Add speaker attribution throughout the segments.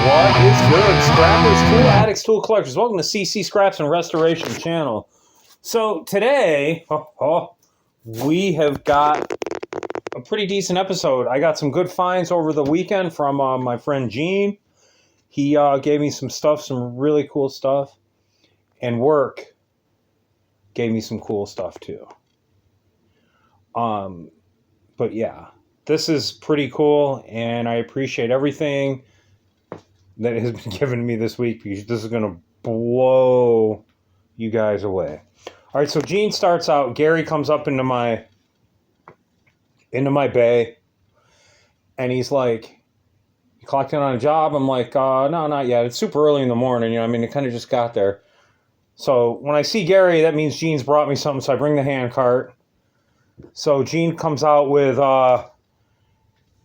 Speaker 1: What is good, scrappers, tool addicts, tool collectors? Welcome to CC Scraps and Restoration channel. So today, we have got a pretty decent episode. I got some good finds over the weekend from my friend Gene. He gave me some stuff, some really cool stuff. And Work gave me some cool stuff too. But yeah, this is pretty cool, and I appreciate everything that has been given to me this week, because this is going to blow you guys away. All right, so Gene starts out. Gary comes up into my bay, and he's like, "You clocked in on a job?" I'm like, "No, not yet. It's super early in the morning. It kind of just got there." So when I see Gary, that means Gene's brought me something. So I bring the hand cart. So Gene comes out with,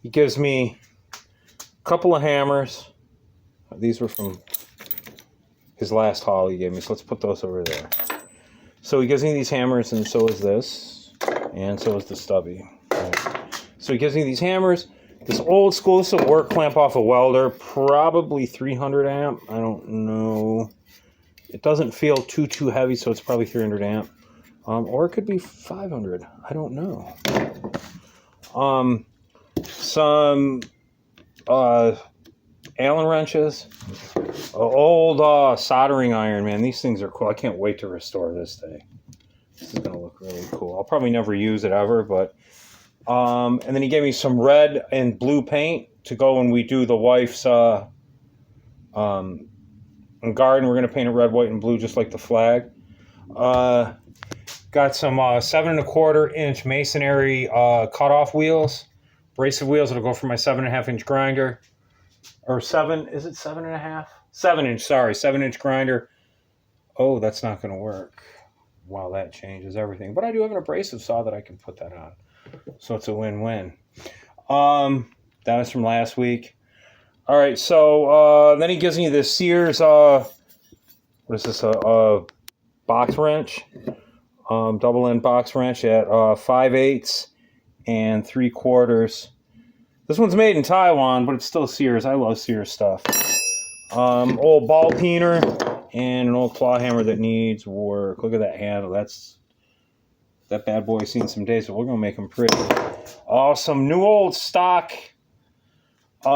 Speaker 1: he gives me a couple of hammers. These were from his last haul he gave me, so let's put those over there. So he gives me these hammers, and so is this, and so is the stubby. Right. So he gives me these hammers. This old school, this is a work clamp off a welder, probably 300 amp. I don't know. It doesn't feel too heavy, so it's probably 300 amp. Or it could be 500. I don't know. Some Allen wrenches, old soldering iron, man. These things are cool. I can't wait to restore this thing. This is gonna look really cool. I'll probably never use it ever, but and then he gave me some red and blue paint to go when we do the wife's garden. We're gonna paint it red, white, and blue, just like the flag. Got some 7 1/4 inch masonry cutoff wheels, abrasive wheels that'll go for my 7.5 inch grinder. Or 7, is it 7.5? 7 inch, sorry, 7 inch grinder. Oh, that's not going to work. Wow, that changes everything. But I do have an abrasive saw that I can put that on. So it's a win-win. That was from last week. All right, so then he gives me this Sears, what is this, a box wrench, double end box wrench at 5/8 and 3/4. This one's made in Taiwan, but it's still Sears. I love Sears stuff. Old ball peener and an old claw hammer that needs work. Look at that handle. That bad boy's seen some days, but we're gonna make them pretty. Some new old stock. We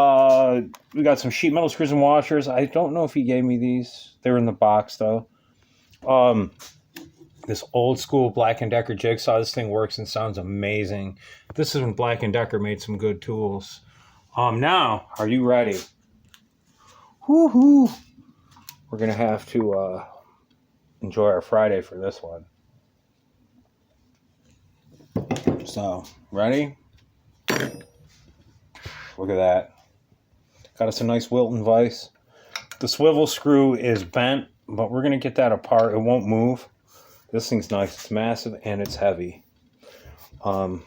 Speaker 1: got some sheet metal screws and washers. I don't know if he gave me these. They're in the box though. This old school Black & Decker jigsaw. This thing works and sounds amazing. This is when Black & Decker made some good tools. Now, are you ready? Woo-hoo. We're going to have to enjoy our Friday for this one. So, ready? Look at that. Got us a nice Wilton vise. The swivel screw is bent, but we're going to get that apart. It won't move. This thing's nice. It's massive and it's heavy. It's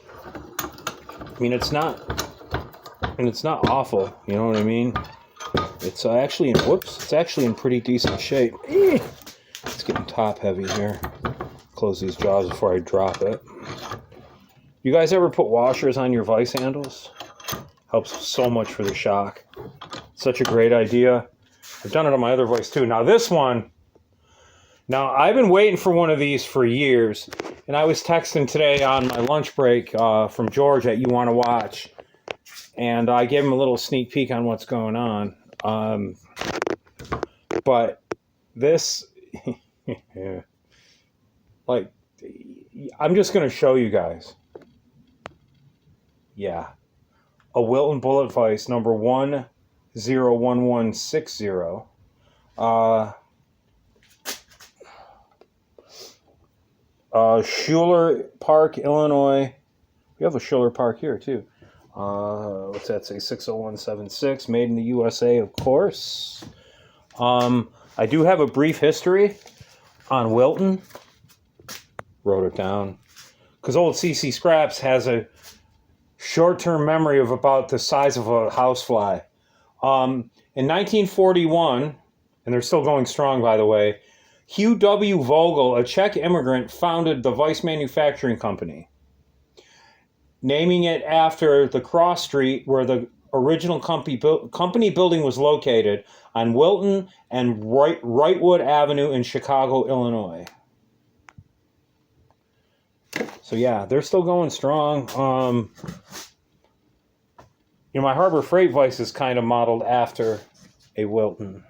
Speaker 1: not awful. You know what I mean? It's actually in pretty decent shape. It's getting top heavy here. Close these jaws before I drop it. You guys ever put washers on your vise handles? Helps so much for the shock. Such a great idea. I've done it on my other vise too. Now this one. Now, I've been waiting for one of these for years, and I was texting today on my lunch break from George at You Want to Watch, and I gave him a little sneak peek on what's going on. But this, I'm just going to show you guys. Yeah. A Wilton bullet vise, number 101160. Schuler Park, Illinois. We have a Schuler Park here too. What's that say? 60176. Made in the USA, of course. I do have a brief history on Wilton. Wrote it down. Because old CC Scraps has a short-term memory of about the size of a housefly. In 1941, and they're still going strong, by the way, Hugh W. Vogel, a Czech immigrant, founded the Vice Manufacturing Company, naming it after the cross street where the original company building was located on Wilton and Wrightwood Avenue in Chicago, Illinois. So yeah, they're still going strong. My Harbor Freight vise is kind of modeled after a Wilton.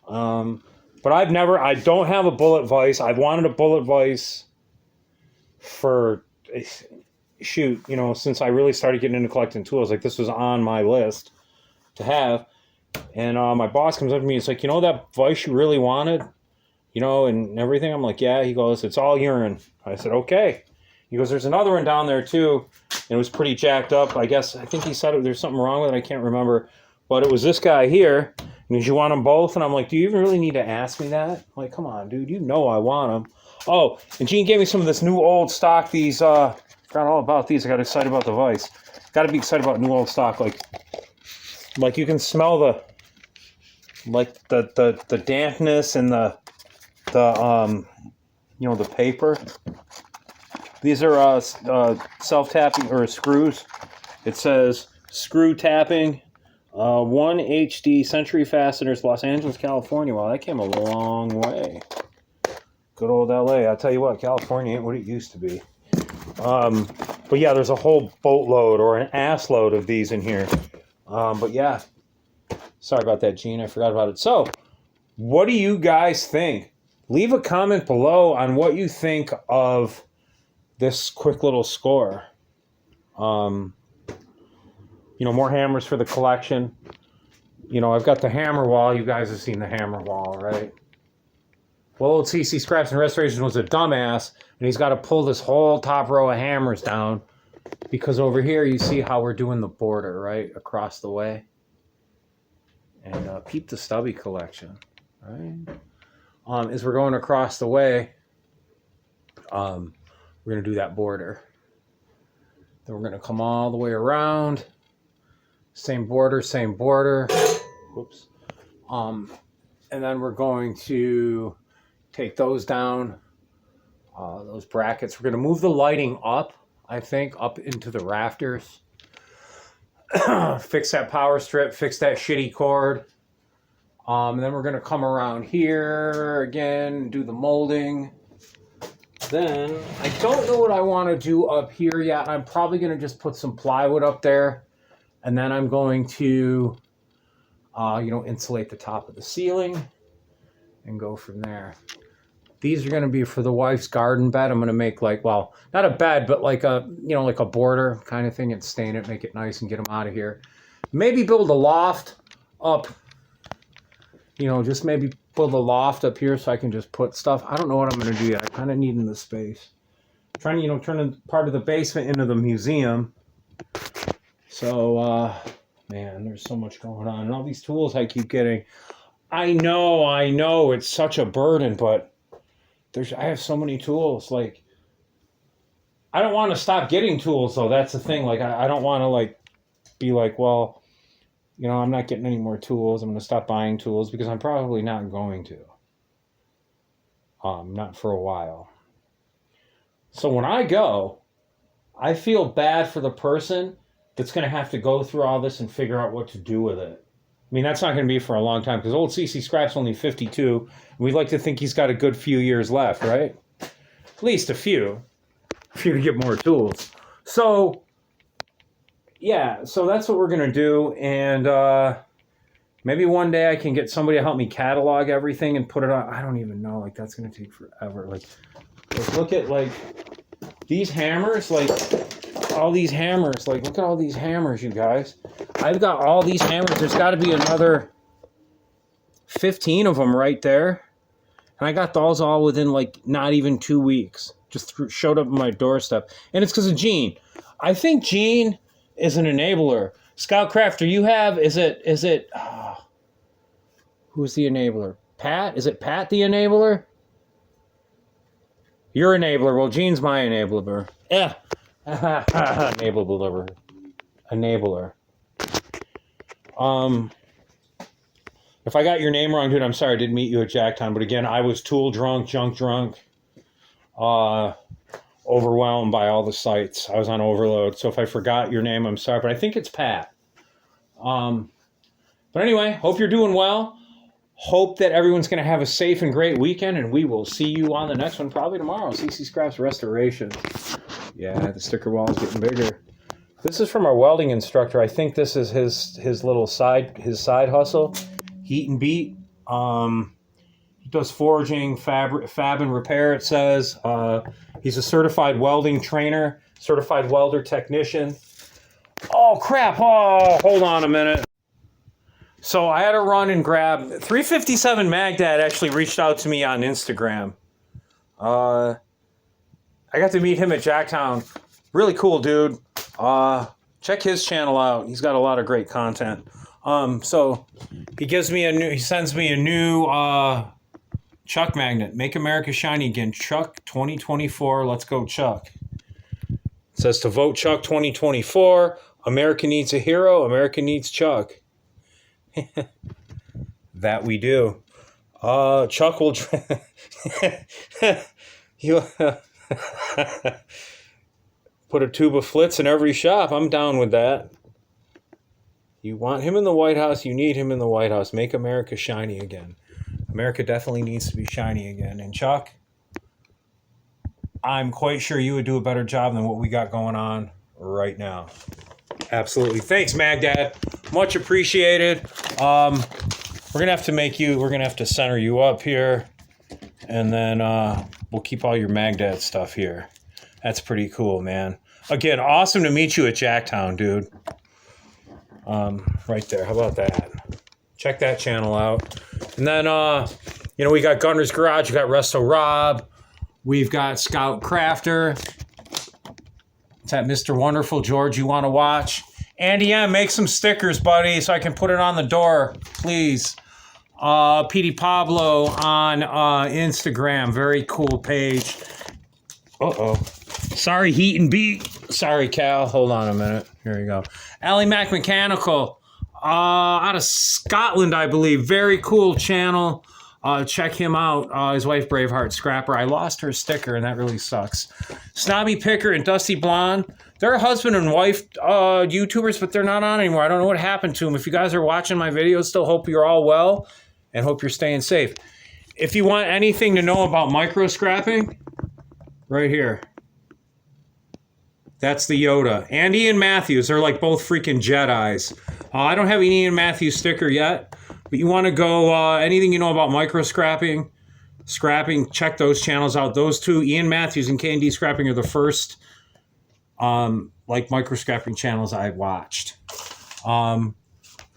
Speaker 1: But I don't have a bullet vise. I've wanted a bullet vise for, since I really started getting into collecting tools. Like, this was on my list to have. And my boss comes up to me, it's like, that vise you really wanted? And everything? I'm like, yeah. He goes, it's all urine. I said, okay. He goes, there's another one down there too. And it was pretty jacked up. I think he said there's something wrong with it. I can't remember. But it was this guy here. And did you want them both? And I'm like, do you even really need to ask me that? I'm like, come on, dude. I want them. Oh, and Gene gave me some of this new old stock. These, forgot all about these. I got excited about the vise. Got to be excited about new old stock. Like you can smell the dampness and the paper. These are self-tapping or screws. It says screw tapping, 1 HD Century Fasteners, Los Angeles, California. Wow, that came a long way. Good old LA. I'll tell you what, California ain't what it used to be. But yeah, there's a whole boatload or an ass load of these in here. But yeah, sorry about that, Gene. I forgot about it. So, what do you guys think? Leave a comment below on what you think of this quick little score. More hammers for the collection. I've got the hammer wall. You guys have seen the hammer wall, right? Well, old CC Scraps and Restoration was a dumbass, and he's got to pull this whole top row of hammers down because over here you see how we're doing the border, right, across the way. And peep the stubby collection, right? As we're going across the way, we're going to do that border. Then we're going to come all the way around. Same border, same border. Whoops. And then we're going to take those down, those brackets. We're going to move the lighting up, I think, up into the rafters. Fix that power strip, fix that shitty cord. And then we're going to come around here again, do the molding. Then I don't know what I want to do up here yet. I'm probably going to just put some plywood up there. And then I'm going to, insulate the top of the ceiling and go from there. These are going to be for the wife's garden bed. I'm going to make not a bed, but like a border kind of thing and stain it, make it nice and get them out of here. Maybe build a loft up, just maybe build a loft up here so I can just put stuff. I don't know what I'm going to do yet. I kind of need in the space. I'm trying to, turn part of the basement into the museum. So, man, there's so much going on. And all these tools I keep getting. I know, it's such a burden, but I have so many tools. Like, I don't want to stop getting tools, though. That's the thing. Like, I don't want to, be like, well, I'm not getting any more tools. I'm going to stop buying tools because I'm probably not going to. Not for a while. So when I go, I feel bad for the person that's going to have to go through all this and figure out what to do with it. I mean, that's not going to be for a long time because old CC Scrap's only 52. And we'd like to think he's got a good few years left, right? At least a few to get more tools. So, yeah, so that's what we're going to do. And maybe one day I can get somebody to help me catalog everything and put it on. I don't even know. That's going to take forever. Look at, these hammers, all these hammers. Look at all these hammers, you guys. I've got all these hammers. There's got to be another 15 of them right there. And I got those all within, not even 2 weeks. Just showed up on my doorstep. And it's because of Gene. I think Gene is an enabler. Scout Crafter, who's the enabler? Pat? Is it Pat the enabler? You're enabler. Well, Gene's my enabler. Yeah. Enabler. If I got your name wrong, dude, I'm sorry. I didn't meet you at Jacktown. But again, I was tool drunk, junk drunk, overwhelmed by all the sites. I was on overload. So if I forgot your name, I'm sorry. But I think it's Pat. But anyway, hope you're doing well. Hope that everyone's going to have a safe and great weekend, and we will see you on the next one probably tomorrow. CC Scraps Restoration. Yeah, the sticker wall is getting bigger. This is from our welding instructor. I think this is his little side hustle. Heat and Beat. He does forging, fab and repair, it says. He's a certified welding trainer, certified welder technician. Oh, crap. Oh, hold on a minute. So I had to run and grab 357 Magdad actually reached out to me on Instagram. I got to meet him at Jacktown. Really cool dude. Check his channel out. He's got a lot of great content. So he sends me a new Chuck magnet. Make America Shiny Again. Chuck 2024. Let's go, Chuck. It says to vote Chuck 2024. America needs a hero. America needs Chuck. That we do. Chuck will you put a tube of Flitz in every shop. I'm down with that. You want him in the White House, you need him in the White House. Make America shiny again. America definitely needs to be shiny again. And Chuck, I'm quite sure you would do a better job than what we got going on right now. Absolutely. Thanks, Magdad. Much appreciated. We're gonna have to center you up here, and then we'll keep all your Magdad stuff here. That's pretty cool, man. Again, awesome to meet you at Jacktown, dude. Right there. How about that? Check that channel out. And then we got Gunner's Garage, we got Resto Rob, we've got Scout Crafter. It's that Mr. Wonderful George you want to watch. Andy M, make some stickers, buddy, so I can put it on the door, please. PD Pablo on Instagram. Very cool page. Uh-oh. Sorry, Heat and Beat. Sorry, Cal. Hold on a minute. Here you go. Ally Mac Mechanical. Out of Scotland, I believe. Very cool channel. Check him out. His wife, Braveheart Scrapper. I lost her sticker, and that really sucks. Snobby Picker and Dusty Blonde. They're husband and wife YouTubers, but they're not on anymore. I don't know what happened to them. If you guys are watching my videos, still hope you're all well and hope you're staying safe. If you want anything to know about micro scrapping, right here. That's the Yoda. And Ian Matthews. They're like both freaking Jedis. I don't have an Ian Matthews sticker yet. But you want to go, anything you know about micro scrapping, check those channels out. Those two, Ian Matthews and K&D Scrapping, are the first, micro scrapping channels I watched. And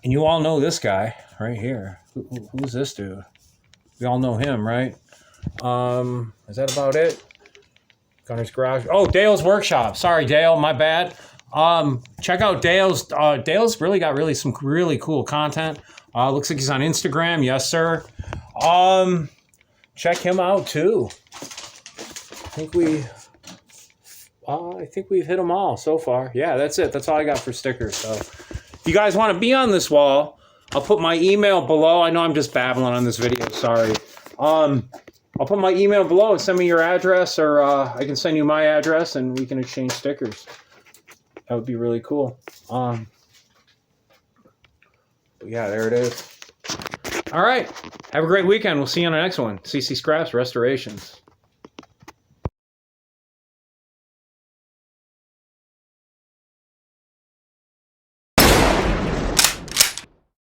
Speaker 1: you all know this guy right here. Who's this dude? We all know him, right? Is that about it? Gunner's Garage. Oh, Dale's Workshop. Sorry, Dale, my bad. Check out Dale's. Dale's really got some really cool content. Looks like he's on Instagram. Yes, sir. Check him out too. I think we've hit them all so far. Yeah, that's it. That's all I got for stickers. So if you guys want to be on this wall, I'll put my email below. I know I'm just babbling on this video. Sorry. I'll put my email below and send me your address, or I can send you my address and we can exchange stickers. That would be really cool. Yeah, there it is. All right. Have a great weekend. We'll see you on the next one. CC Scraps Restorations.